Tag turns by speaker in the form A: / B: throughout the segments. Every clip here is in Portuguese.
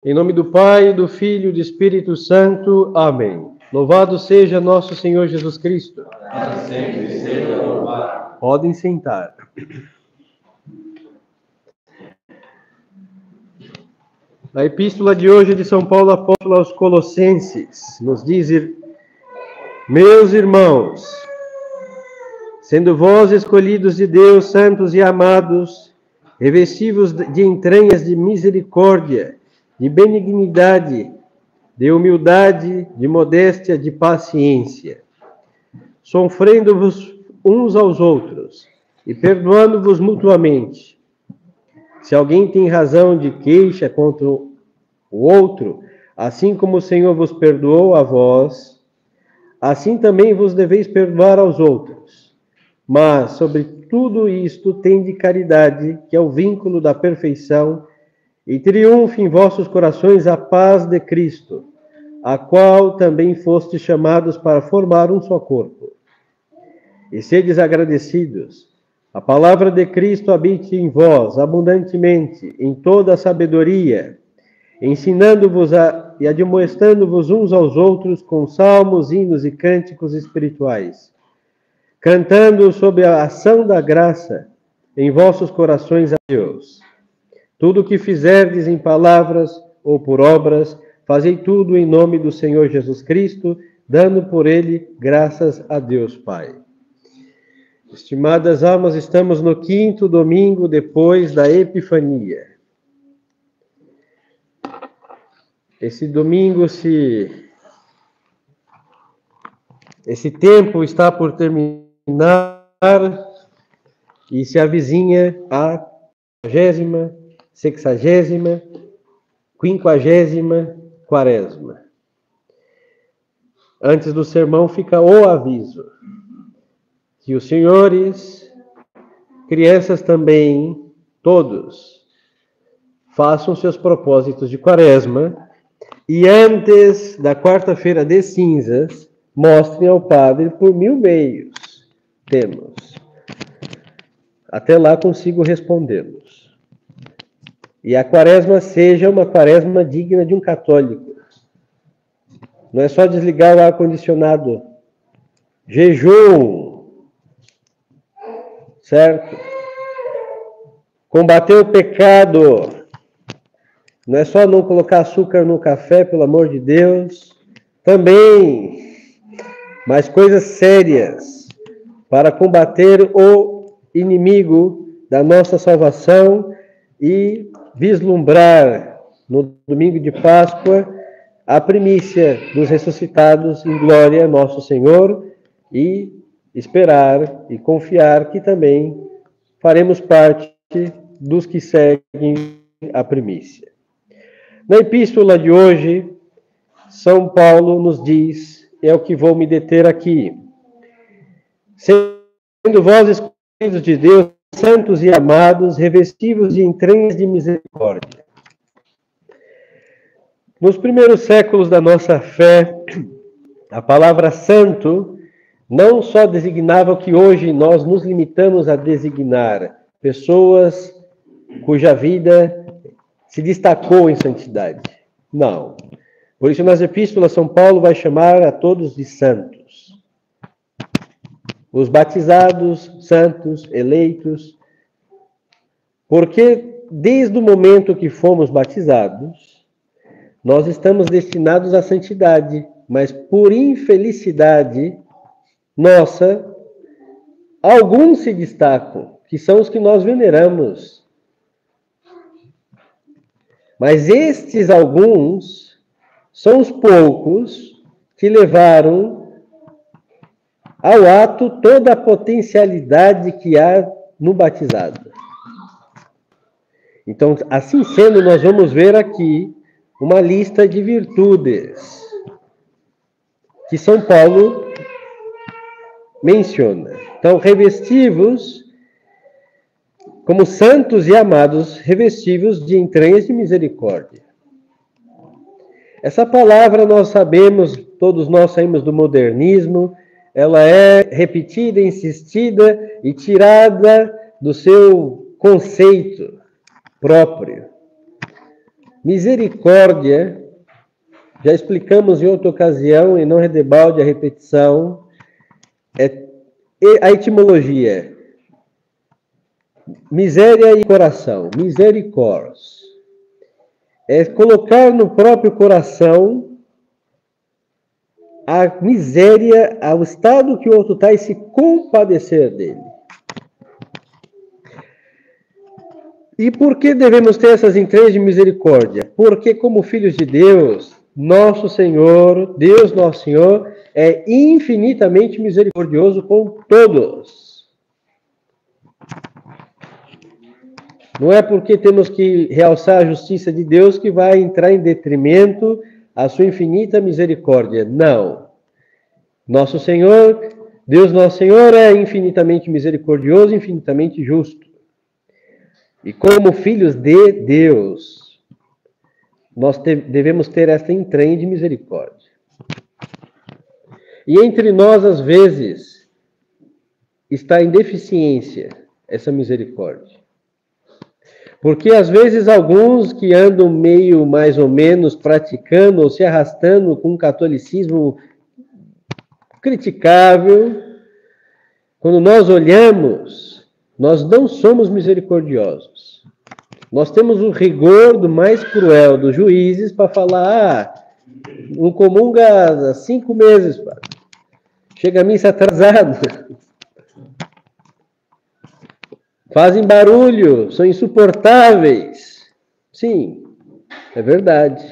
A: Em nome do Pai, do Filho e do Espírito Santo. Amém. Louvado seja nosso Senhor Jesus Cristo.
B: Para sempre seja louvado.
A: Podem sentar. A epístola de hoje de São Paulo apóstolo aos Colossenses nos diz: Meus irmãos, sendo vós escolhidos de Deus, santos e amados, revestivos de entranhas de misericórdia, de benignidade, de humildade, de modéstia, de paciência, sofrendo-vos uns aos outros e perdoando-vos mutuamente. Se alguém tem razão de queixa contra o outro, assim como o Senhor vos perdoou a vós, assim também vos deveis perdoar aos outros. Mas, sobre tudo isto, tende caridade, que é o vínculo da perfeição, e triunfe em vossos corações a paz de Cristo, a qual também fostes chamados para formar um só corpo. E sedes agradecidos. A palavra de Cristo habite em vós abundantemente, em toda a sabedoria, ensinando-vos e admoestando-vos uns aos outros com salmos, hinos e cânticos espirituais, cantando sob a ação da graça em vossos corações a Deus. Tudo o que fizerdes em palavras ou por obras, fazei tudo em nome do Senhor Jesus Cristo, dando por ele graças a Deus Pai. Estimadas almas, estamos no 5º domingo depois da Epifania. Esse domingo, esse tempo está por terminar e se avizinha a 40ª, 60ª, 50ª Quaresma. Antes do sermão fica o aviso que os senhores, crianças também, todos, façam seus propósitos de Quaresma e antes da quarta-feira de cinzas, mostrem ao padre por 1000 meios. Temos. Até lá consigo respondê-los. E a Quaresma seja uma Quaresma digna de um católico. Não é só desligar o ar-condicionado. Jejum. Certo? Combater o pecado. Não é só não colocar açúcar no café, pelo amor de Deus. Também. Mas coisas sérias para combater o inimigo da nossa salvação e vislumbrar no domingo de Páscoa a primícia dos ressuscitados em glória a nosso Senhor e esperar e confiar que também faremos parte dos que seguem a primícia. Na epístola de hoje, São Paulo nos diz, é o que vou me deter aqui: sendo vós escolhidos de Deus, santos e amados, revestidos de entranhas de misericórdia. Nos primeiros séculos da nossa fé, a palavra santo não só designava o que hoje nós nos limitamos a designar, pessoas cuja vida se destacou em santidade. Não. Por isso, nas epístolas, São Paulo vai chamar a todos de santos. Os batizados, santos, eleitos. Porque desde o momento que fomos batizados, nós estamos destinados à santidade, mas por infelicidade nossa, alguns se destacam, que são os que nós veneramos. Mas estes alguns são os poucos que levaram ao ato toda a potencialidade que há no batizado. Então, assim sendo, nós vamos ver aqui uma lista de virtudes que São Paulo menciona. Então, revestivos como santos e amados, revestivos de entranhas de misericórdia. Essa palavra nós sabemos, todos nós saímos do modernismo, ela é repetida, insistida e tirada do seu conceito próprio. Misericórdia, já explicamos em outra ocasião, e não redebalde a repetição, a etimologia. Miséria e coração, misericors. É colocar no próprio coração a miséria, ao estado que o outro está, e se compadecer dele. E por que devemos ter essas entranhas de misericórdia? Porque, como filhos de Deus, nosso Senhor, Deus nosso Senhor, é infinitamente misericordioso com todos. Não é porque temos que realçar a justiça de Deus que vai entrar em detrimento à sua infinita misericórdia. Não. Nosso Senhor, Deus nosso Senhor, é infinitamente misericordioso, infinitamente justo. E como filhos de Deus, nós devemos ter esta entranha de misericórdia. E entre nós, às vezes, está em deficiência essa misericórdia. Porque, às vezes, alguns que andam meio mais ou menos praticando ou se arrastando com um catolicismo criticável, quando nós olhamos, nós não somos misericordiosos. Nós temos o rigor do mais cruel dos juízes para falar, não comunga há 5 meses, padre. Chega a missa atrasado. Fazem barulho, são insuportáveis. Sim, é verdade.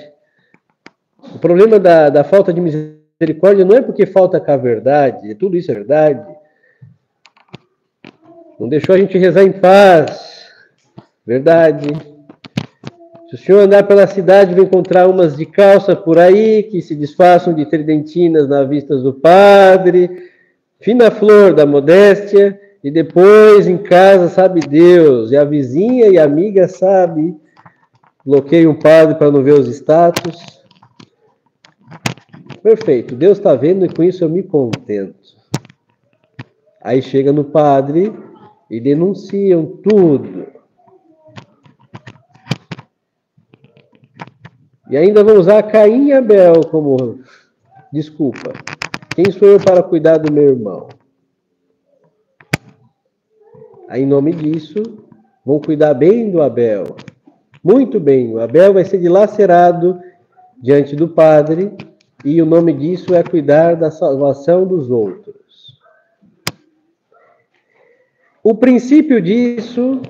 A: O problema da falta de misericórdia não é porque falta com a verdade, tudo isso é verdade. Não deixou a gente rezar em paz. Verdade. Se o senhor andar pela cidade, vai encontrar umas de calça por aí, que se disfarçam de tridentinas na vista do padre. Fina flor da modéstia. E depois, em casa, sabe Deus. E a vizinha e a amiga sabe. Bloqueia um padre para não ver os status. Perfeito. Deus está vendo e com isso eu me contento. Aí chega no padre e denunciam tudo. E ainda vão usar Caim e Abel como desculpa. Quem sou eu para cuidar do meu irmão? Aí, em nome disso, vão cuidar bem do Abel. Muito bem. O Abel vai ser dilacerado diante do Padre, e o nome disso é cuidar da salvação dos outros. O princípio disso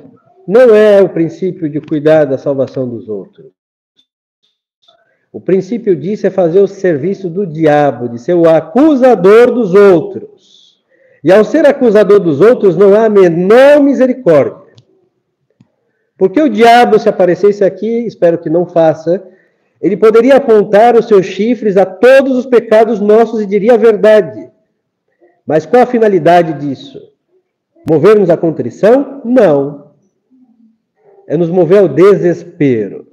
A: não é o princípio de cuidar da salvação dos outros. O princípio disso é fazer o serviço do diabo, de ser o acusador dos outros. E ao ser acusador dos outros, não há a menor misericórdia. Porque o diabo, se aparecesse aqui, espero que não faça, ele poderia apontar os seus chifres a todos os pecados nossos e diria a verdade. Mas qual a finalidade disso? Mover-nos à contrição? Não. É nos mover ao desespero.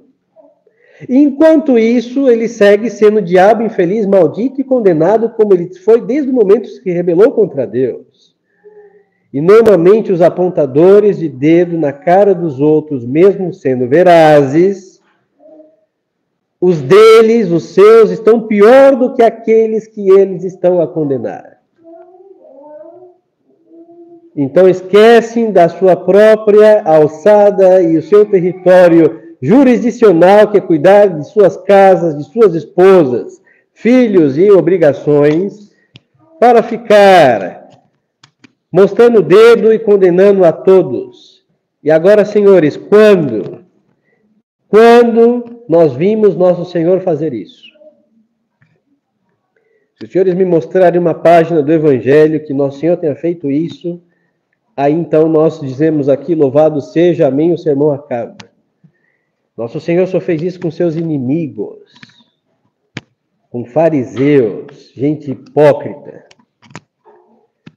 A: Enquanto isso, ele segue sendo diabo infeliz, maldito e condenado, como ele foi desde o momento que se rebelou contra Deus. E normalmente os apontadores de dedo na cara dos outros, mesmo sendo verazes, os deles, os seus, estão pior do que aqueles que eles estão a condenar. Então esquecem da sua própria alçada e o seu território jurisdicional, que é cuidar de suas casas, de suas esposas, filhos e obrigações, para ficar mostrando o dedo e condenando a todos. E agora, senhores, quando nós vimos nosso Senhor fazer isso? Se os senhores me mostrarem uma página do Evangelho que nosso Senhor tenha feito isso, aí então nós dizemos aqui, louvado seja, amém, o sermão acaba. Nosso Senhor só fez isso com seus inimigos, com fariseus, gente hipócrita.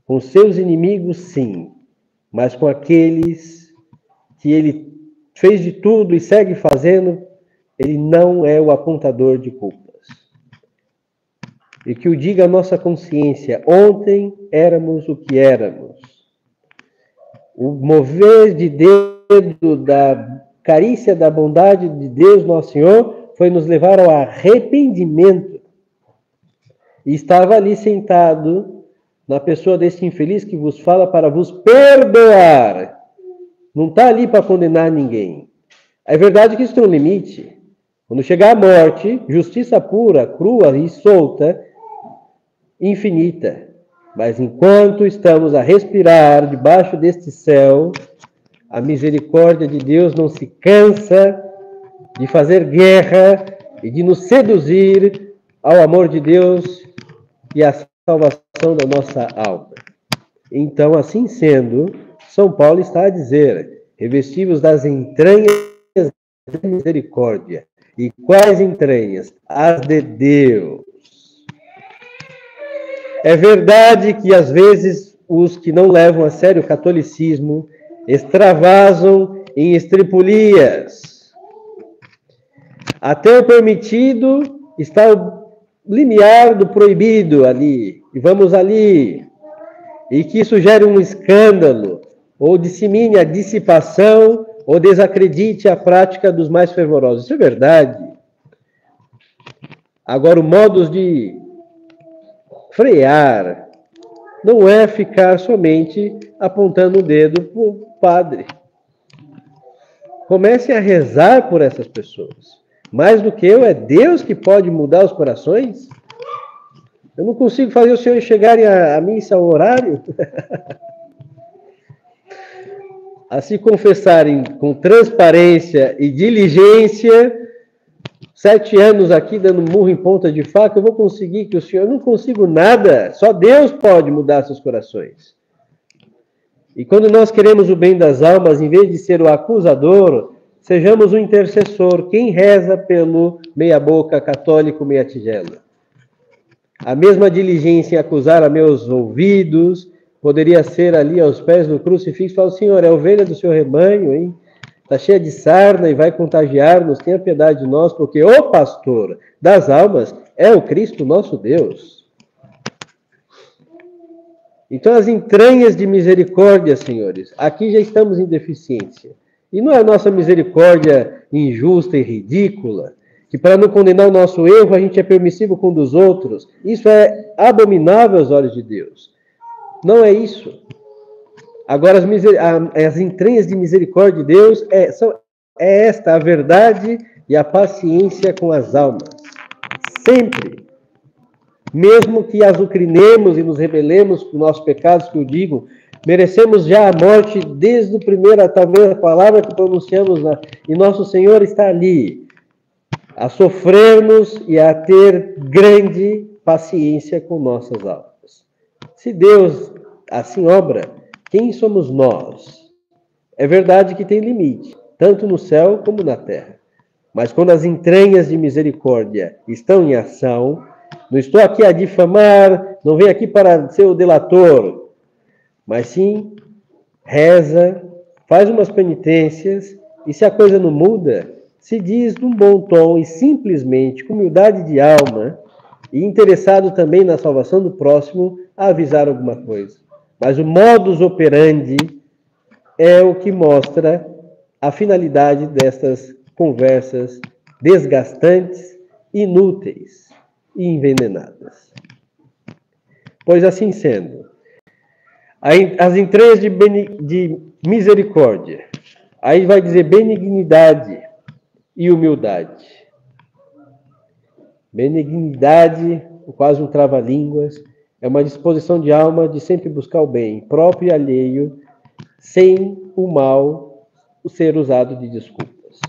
A: Com seus inimigos, sim, mas com aqueles que ele fez de tudo e segue fazendo, ele não é o apontador de culpas. E que o diga a nossa consciência, ontem éramos o que éramos. O mover de dedo da carícia da bondade de Deus, nosso Senhor, foi nos levar ao arrependimento. E estava ali sentado na pessoa desse infeliz que vos fala para vos perdoar. Não está ali para condenar ninguém. É verdade que isso tem um limite. Quando chegar a morte, justiça pura, crua e solta, infinita. Mas enquanto estamos a respirar debaixo deste céu, a misericórdia de Deus não se cansa de fazer guerra e de nos seduzir ao amor de Deus e à salvação da nossa alma. Então, assim sendo, São Paulo está a dizer: revestivos das entranhas da misericórdia. E quais entranhas? As de Deus. É verdade que, às vezes, os que não levam a sério o catolicismo extravasam em estripulias. Até o permitido está o limiar do proibido ali. E vamos ali. E que isso gere um escândalo, ou dissemine a dissipação, ou desacredite a prática dos mais fervorosos. Isso é verdade. Agora, o modo de frear não é ficar somente apontando o dedo para o padre. Comece a rezar por essas pessoas. Mais do que eu, é Deus que pode mudar os corações. Eu não consigo fazer os senhores chegarem à missa ao horário. A se confessarem com transparência e diligência. 7 anos aqui dando murro em ponta de faca, eu vou conseguir que o senhor... Eu não consigo nada, só Deus pode mudar seus corações. E quando nós queremos o bem das almas, em vez de ser o acusador, sejamos o intercessor, quem reza pelo meia-boca católico, meia-tigela. A mesma diligência em acusar a meus ouvidos poderia ser ali aos pés do crucifixo, falar: Senhor, é ovelha do seu rebanho, hein? Está cheia de sarna e vai contagiar-nos, tenha piedade de nós, porque o pastor das almas é o Cristo nosso Deus. Então, as entranhas de misericórdia, senhores, aqui já estamos em deficiência. E não é a nossa misericórdia injusta e ridícula, que para não condenar o nosso erro, a gente é permissivo com um dos outros. Isso é abominável aos olhos de Deus. Não é isso. Agora, as entranhas de misericórdia de Deus é esta a verdade e a paciência com as almas. Sempre. Mesmo que azucrinemos e nos rebelemos com nossos pecados, que eu digo, merecemos já a morte desde a primeira, talvez, a palavra que pronunciamos, e nosso Senhor está ali, a sofrermos e a ter grande paciência com nossas almas. Se Deus assim obra, quem somos nós? É verdade que tem limite, tanto no céu como na terra. Mas quando as entranhas de misericórdia estão em ação, não estou aqui a difamar, não venho aqui para ser o delator, mas sim reza, faz umas penitências, e se a coisa não muda, se diz num bom tom e simplesmente, com humildade de alma, e interessado também na salvação do próximo, a avisar alguma coisa. Mas o modus operandi é o que mostra a finalidade destas conversas desgastantes, inúteis e envenenadas. Pois assim sendo, as entranhas de misericórdia, aí vai dizer benignidade e humildade. Benignidade, quase um trava-línguas, é uma disposição de alma de sempre buscar o bem, próprio e alheio, sem o mal ser usado de desculpas.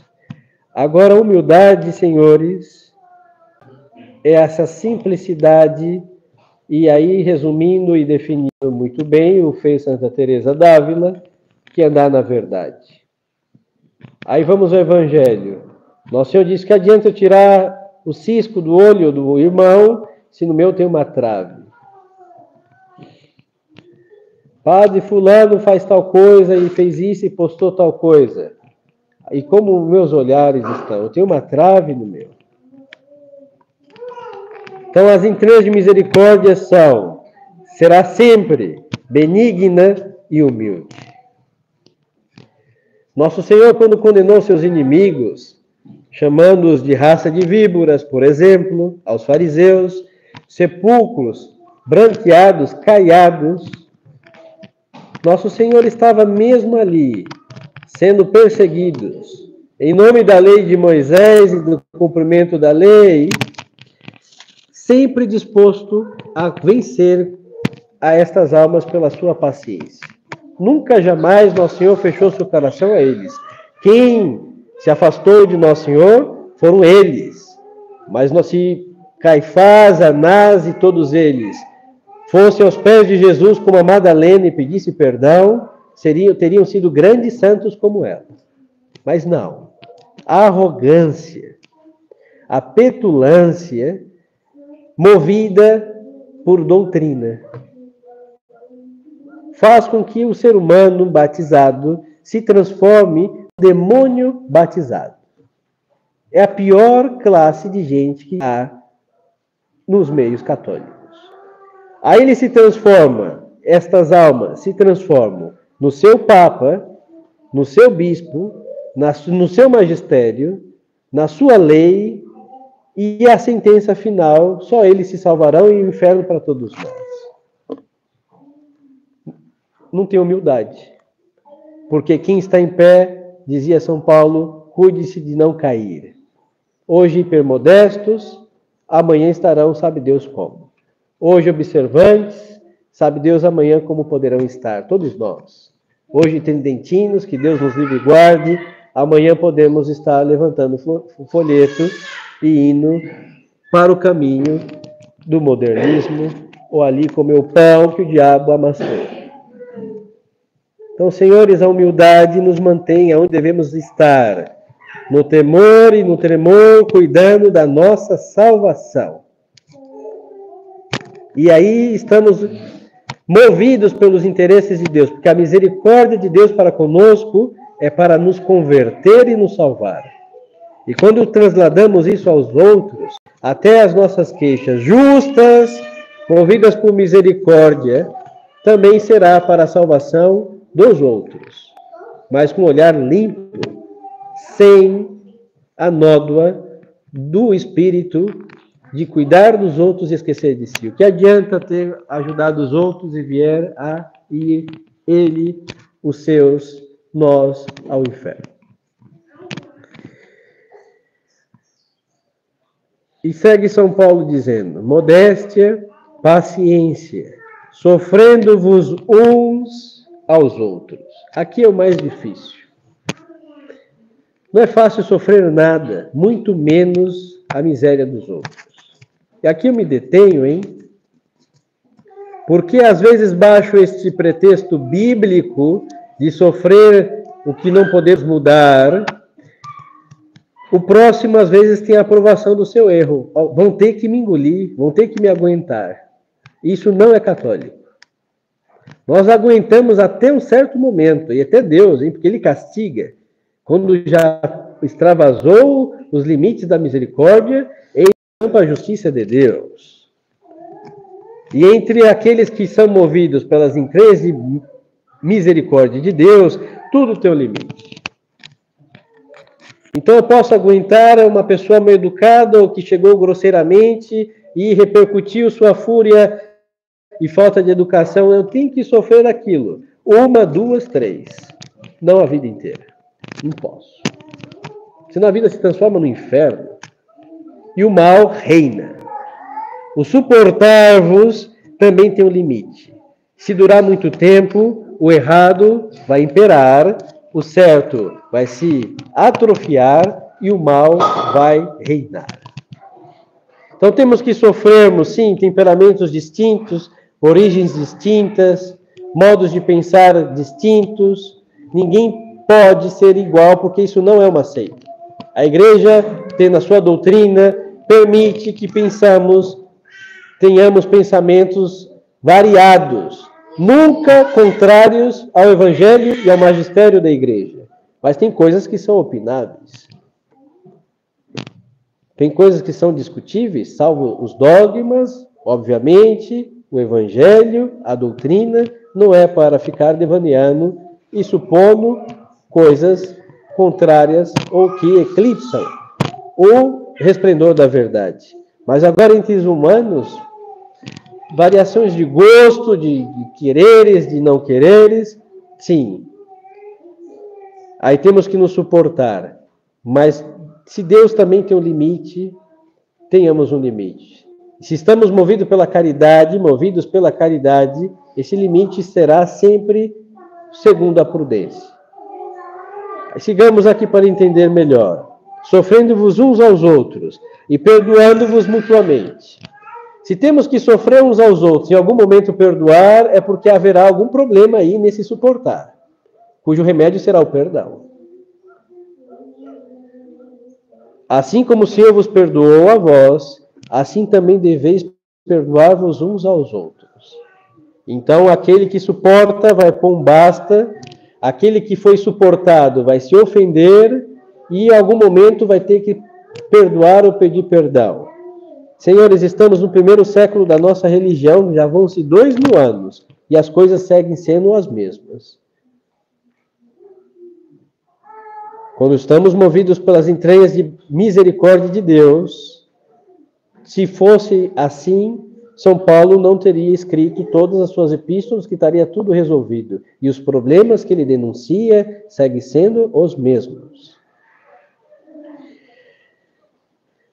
A: Agora, a humildade, senhores, é essa simplicidade, e aí, resumindo e definindo muito bem, o fez Santa Teresa d'Ávila, que é andar na verdade. Aí vamos ao Evangelho. Nosso Senhor diz que adianta eu tirar o cisco do olho do irmão, se no meu tem uma trave. Padre fulano faz tal coisa e fez isso e postou tal coisa. E como meus olhares estão? Eu tenho uma trave no meu. Então, as entranhas de misericórdia será sempre benigna e humilde. Nosso Senhor, quando condenou seus inimigos, chamando-os de raça de víboras, por exemplo, aos fariseus, sepulcros branqueados, caiados, nosso Senhor estava mesmo ali, sendo perseguidos, em nome da lei de Moisés e do cumprimento da lei, sempre disposto a vencer a estas almas pela sua paciência. Nunca, jamais, nosso Senhor fechou seu coração a eles. Quem se afastou de nosso Senhor foram eles. Mas se Caifás, Anás e todos eles fossem aos pés de Jesus como a Madalena e pedisse perdão, teriam sido grandes santos como ela. Mas não. A arrogância, a petulância, movida por doutrina, faz com que o ser humano batizado se transforme em demônio batizado. É a pior classe de gente que há nos meios católicos. Aí ele se transforma, estas almas se transformam no seu papa, no seu bispo, no seu magistério, na sua lei, e a sentença final, só eles se salvarão e o inferno para todos nós. Não tem humildade. Porque quem está em pé, dizia São Paulo, cuide-se de não cair. Hoje hipermodestos, amanhã estarão, sabe Deus como. Hoje observantes, sabe Deus amanhã como poderão estar, todos nós. Hoje tendentinos, que Deus nos livre e guarde, amanhã podemos estar levantando folheto e indo para o caminho do modernismo, ou ali comer o pão que o diabo amassou. Então, senhores, a humildade nos mantém onde devemos estar, no temor e no tremor, cuidando da nossa salvação. E aí estamos movidos pelos interesses de Deus, porque a misericórdia de Deus para conosco é para nos converter e nos salvar. E quando trasladamos isso aos outros, até as nossas queixas justas, movidas por misericórdia, também será para a salvação dos outros, mas com um olhar limpo, sem a nódoa do espírito de cuidar dos outros e esquecer de si. O que adianta ter ajudado os outros e vier a ir ele, os seus, nós, ao inferno? E segue São Paulo dizendo, modéstia, paciência, sofrendo-vos uns aos outros. Aqui é o mais difícil. Não é fácil sofrer nada, muito menos a miséria dos outros. E aqui eu me detenho, porque às vezes baixo este pretexto bíblico de sofrer o que não podemos mudar, o próximo às vezes tem a aprovação do seu erro. Vão ter que me engolir, vão ter que me aguentar. Isso não é católico. Nós aguentamos até um certo momento, e até Deus, porque Ele castiga. Quando já extravasou os limites da misericórdia, Ele para a justiça de Deus. E entre aqueles que são movidos pelas incríveis misericórdia de Deus, tudo tem um limite. Então eu posso aguentar uma pessoa mal educada ou que chegou grosseiramente e repercutiu sua fúria e falta de educação. Eu tenho que sofrer aquilo. 1, 2, 3. Não a vida inteira. Não posso. Senão a vida se transforma no inferno. E o mal reina. O suportar-vos também tem um limite. Se durar muito tempo, o errado vai imperar, o certo vai se atrofiar e o mal vai reinar. Então temos que sofrermos, sim, temperamentos distintos, origens distintas, modos de pensar distintos. Ninguém pode ser igual, porque isso não é uma seita. A igreja, tendo a sua doutrina, permite que tenhamos pensamentos variados, nunca contrários ao evangelho e ao magistério da igreja. Mas tem coisas que são opináveis. Tem coisas que são discutíveis, salvo os dogmas, obviamente, o evangelho, a doutrina, não é para ficar devaneando e supondo coisas contrárias ou que eclipsam o resplendor da verdade. Mas agora entre os humanos, variações de gosto, de quereres, de não quereres, sim. Aí temos que nos suportar. Mas se Deus também tem um limite, tenhamos um limite. Se estamos movidos pela caridade, esse limite será sempre segundo a prudência. Sigamos aqui para entender melhor. Sofrendo-vos uns aos outros e perdoando-vos mutuamente. Se temos que sofrer uns aos outros e em algum momento perdoar, é porque haverá algum problema aí nesse suportar, cujo remédio será o perdão. Assim como o Senhor vos perdoou a vós, assim também deveis perdoar-vos uns aos outros. Então, aquele que suporta vai pôr um basta, aquele que foi suportado vai se ofender e em algum momento vai ter que perdoar ou pedir perdão. Senhores, estamos no primeiro século da nossa religião, já vão-se 2000 anos, e as coisas seguem sendo as mesmas. Quando estamos movidos pelas entranhas de misericórdia de Deus, se fosse assim, São Paulo não teria escrito todas as suas epístolas, que estaria tudo resolvido. E os problemas que ele denuncia seguem sendo os mesmos.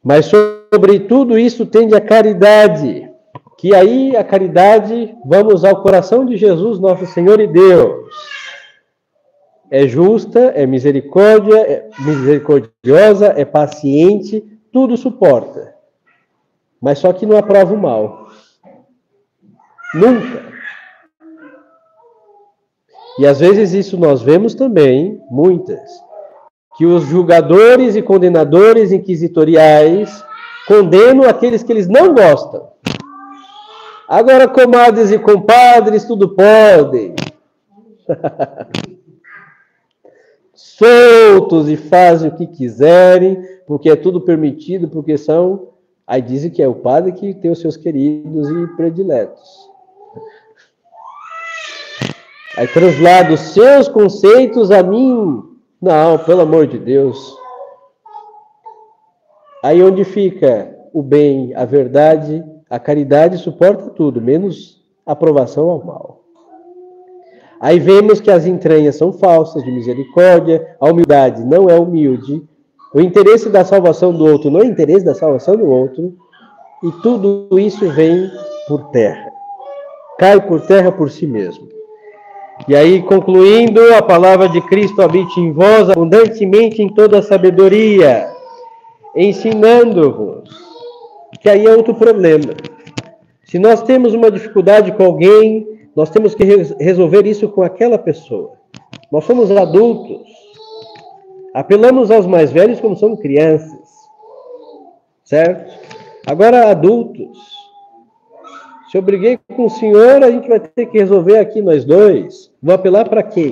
A: Mas sobre tudo isso tende a caridade, que aí a caridade, vamos ao coração de Jesus, nosso Senhor e Deus. É justa, é misericordiosa, é paciente, tudo suporta. Mas só que não aprova o mal. Nunca. E às vezes isso nós vemos também, muitas, que os julgadores e condenadores inquisitoriais condenam aqueles que eles não gostam. Agora, comadres e compadres, tudo podem. Soltos e fazem o que quiserem, porque é tudo permitido, porque são... Aí dizem que é o padre que tem os seus queridos e prediletos. Aí translada os seus conceitos a mim. Não, pelo amor de Deus. Aí onde fica o bem, a verdade, a caridade suporta tudo, menos aprovação ao mal. Aí vemos que as entranhas são falsas de misericórdia, a humildade não é humilde, o interesse da salvação do outro não é interesse da salvação do outro, e tudo isso vem por terra. Cai por terra por si mesmo. E aí, concluindo, a palavra de Cristo habite em vós abundantemente em toda a sabedoria, ensinando-vos, que aí é outro problema. Se nós temos uma dificuldade com alguém, nós temos que resolver isso com aquela pessoa. Nós somos adultos. Apelamos aos mais velhos como somos crianças. Certo? Agora, adultos. Se eu briguei com o senhor, a gente vai ter que resolver aqui nós dois. Vou apelar para quem?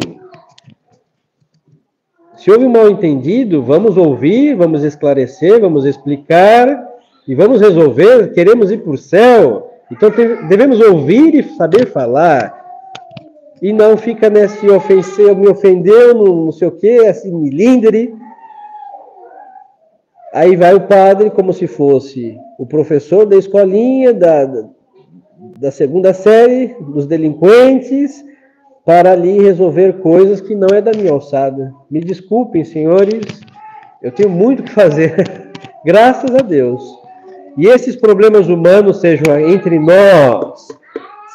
A: Se houve um mal-entendido, vamos ouvir, vamos esclarecer, vamos explicar e vamos resolver. Queremos ir para o céu. Então, devemos ouvir e saber falar. E não fica nesse ofenser, me ofendeu, não sei o quê, assim, milindre. Aí vai o padre como se fosse o professor da escolinha, da segunda série, dos delinquentes, para ali resolver coisas que não é da minha alçada. Me desculpem, senhores, eu tenho muito o que fazer, graças a Deus. E esses problemas humanos, sejam entre nós,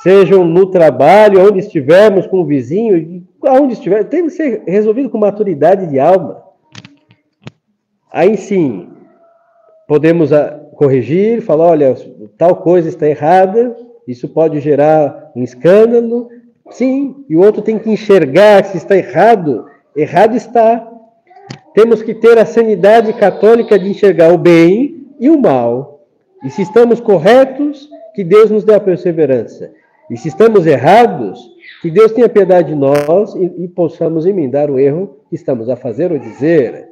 A: sejam no trabalho, onde estivermos com o vizinho, aonde estiver, tem que ser resolvido com maturidade de alma. Aí sim, podemos corrigir, falar, olha, tal coisa está errada, isso pode gerar um escândalo. Sim, e o outro tem que enxergar se está errado. Errado está. Temos que ter a sanidade católica de enxergar o bem e o mal. E se estamos corretos, que Deus nos dê a perseverança. E se estamos errados, que Deus tenha piedade de nós e possamos emendar o erro que estamos a fazer ou dizer.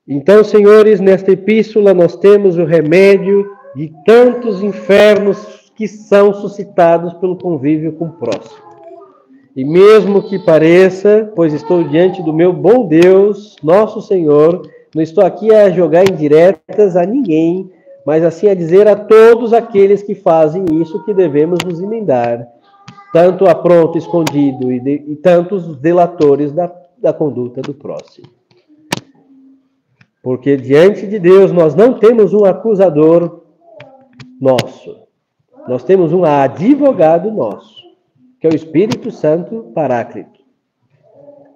A: Então, senhores, nesta epístola nós temos o remédio de tantos infernos que são suscitados pelo convívio com o próximo. E mesmo que pareça, pois estou diante do meu bom Deus, nosso Senhor, não estou aqui a jogar indiretas a ninguém, mas assim a dizer a todos aqueles que fazem isso que devemos nos emendar, tanto a pronto escondido e tantos os delatores da conduta do próximo. Porque diante de Deus nós não temos um acusador nosso, nós temos um advogado nosso, que é o Espírito Santo Paráclito.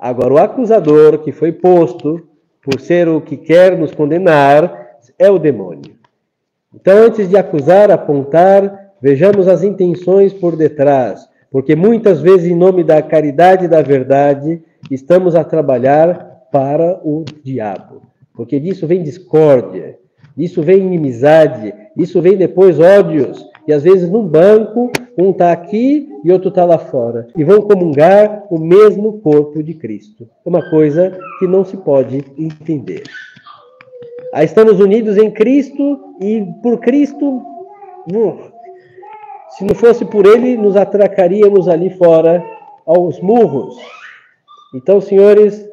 A: Agora, o acusador que foi posto por ser o que quer nos condenar é o demônio. Então, antes de acusar, apontar, vejamos as intenções por detrás, porque muitas vezes, em nome da caridade e da verdade, estamos a trabalhar para o diabo. Porque disso vem discórdia, disso vem inimizade, disso vem depois ódios. E às vezes num banco, um está aqui e outro está lá fora. E vão comungar o mesmo corpo de Cristo. É uma coisa que não se pode entender. Aí estamos unidos em Cristo e por Cristo, se não fosse por Ele, nos atracaríamos ali fora aos murros. Então, senhores,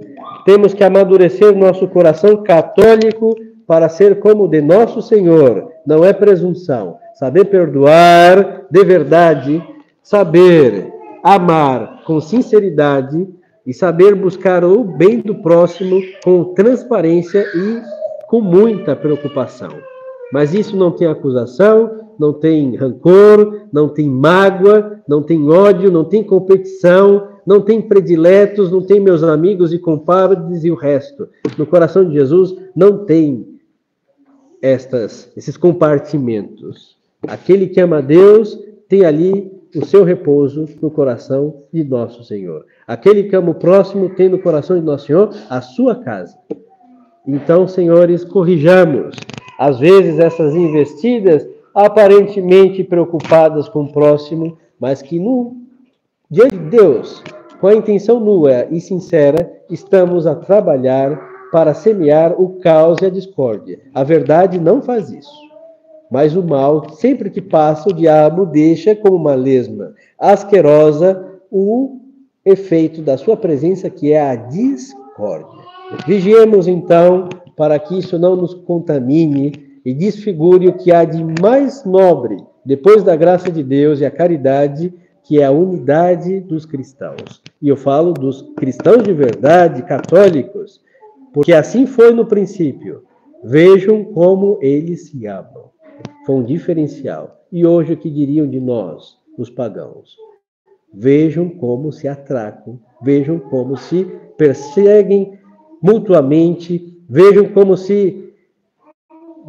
A: temos que amadurecer nosso coração católico para ser como o de nosso Senhor. Não é presunção. Saber perdoar de verdade, saber amar com sinceridade e saber buscar o bem do próximo com transparência e com muita preocupação. Mas isso não tem acusação, não tem rancor, não tem mágoa, não tem ódio, não tem competição, não tem prediletos, não tem meus amigos e compadres e o resto. No coração de Jesus não tem esses compartimentos. Aquele que ama a Deus tem ali o seu repouso no coração de nosso Senhor. Aquele que ama o próximo tem no coração de nosso Senhor a sua casa. Então, senhores, corrijamos. Às vezes essas investidas aparentemente preocupadas com o próximo, mas que diante de Deus, com a intenção nua e sincera, estamos a trabalhar para semear o caos e a discórdia. A verdade não faz isso. Mas o mal, sempre que passa, o diabo deixa como uma lesma asquerosa o efeito da sua presença, que é a discórdia. Vigiemos, então, para que isso não nos contamine e desfigure o que há de mais nobre, depois da graça de Deus e a caridade, que é a unidade dos cristãos. E eu falo dos cristãos de verdade, católicos, porque assim foi no princípio. Vejam como eles se amam. Foi um diferencial. E hoje o que diriam de nós, os pagãos? Vejam como se atracam, vejam como se perseguem mutuamente, vejam como se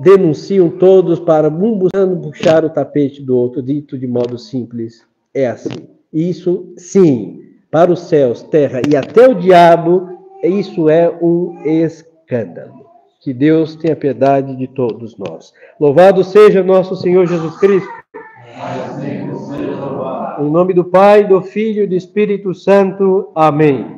A: denunciam todos para um buscando puxar o tapete do outro, dito de modo simples. É assim. Isso, sim, para os céus, terra e até o diabo, isso é um escândalo. Que Deus tenha piedade de todos nós. Louvado seja nosso Senhor Jesus Cristo. Em nome do Pai, do Filho e do Espírito Santo. Amém.